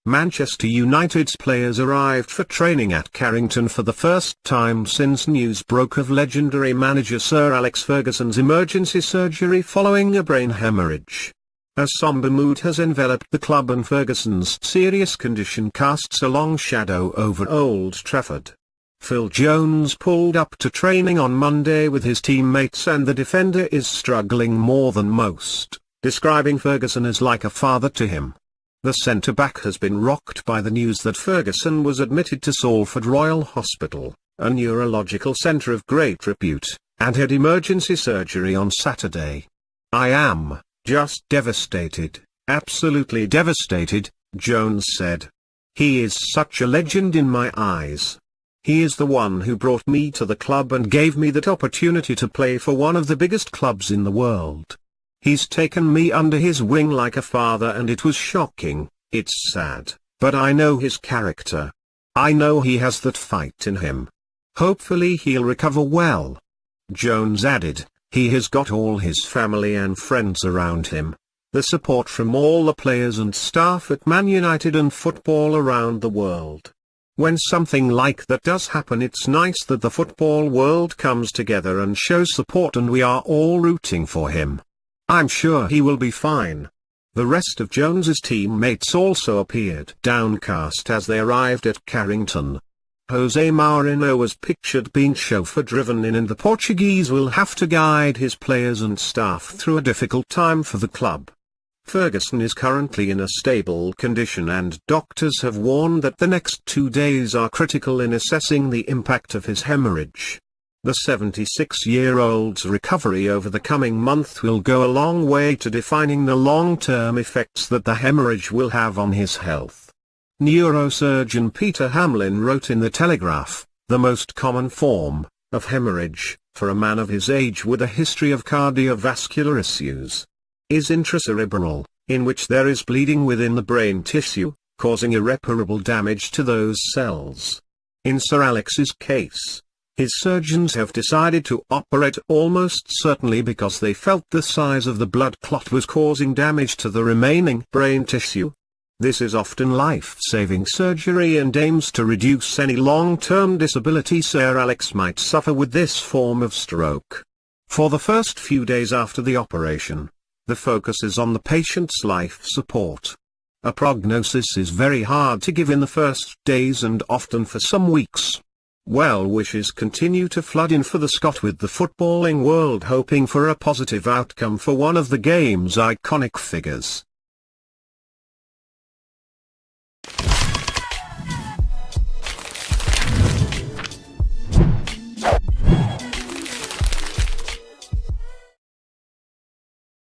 Manchester United's players arrived for training at Carrington for the first time since news broke of legendary manager Sir Alex Ferguson's emergency surgery following a brain hemorrhage. A sombre mood has enveloped the club and Ferguson's serious condition casts a long shadow over Old Trafford. Phil Jones pulled up to training on Monday with his teammates and the defender is struggling more than most, describing Ferguson as like a father to him. The centre-back has been rocked by the news that Ferguson was admitted to Salford Royal Hospital, a neurological centre of great repute, and had emergency surgery on Saturday. "I am just devastated, absolutely devastated," Jones said. "He is such a legend in my eyes. He is the one who brought me to the club and gave me that opportunity to play for one of the biggest clubs in the world. He's taken me under his wing like a father and it was shocking, it's sad, but I know his character. I know he has that fight in him. Hopefully he'll recover well." Jones added, "He has got all his family and friends around him. The support from all the players and staff at Man United and football around the world. When something like that does happen, it's nice that the football world comes together and shows support, and we are all rooting for him. I'm sure he will be fine." The rest of Jones's teammates also appeared downcast as they arrived at Carrington. Jose Mourinho was pictured being chauffeur-driven in, and the Portuguese will have to guide his players and staff through a difficult time for the club. Ferguson is currently in a stable condition and doctors have warned that the next 2 days are critical in assessing the impact of his hemorrhage. The 76-year-old's recovery over the coming month will go a long way to defining the long-term effects that the hemorrhage will have on his health. Neurosurgeon Peter Hamlin wrote in The Telegraph, "The most common form of hemorrhage, for a man of his age with a history of cardiovascular issues, is intracerebral, in which there is bleeding within the brain tissue, causing irreparable damage to those cells. In Sir Alex's case, his surgeons have decided to operate almost certainly because they felt the size of the blood clot was causing damage to the remaining brain tissue. This is often life-saving surgery and aims to reduce any long-term disability Sir Alex might suffer with this form of stroke. For the first few days after the operation, the focus is on the patient's life support. A prognosis is very hard to give in the first days and often for some weeks. Well wishes continue to flood in for the Scot, with the footballing world hoping for a positive outcome for one of the game's iconic figures.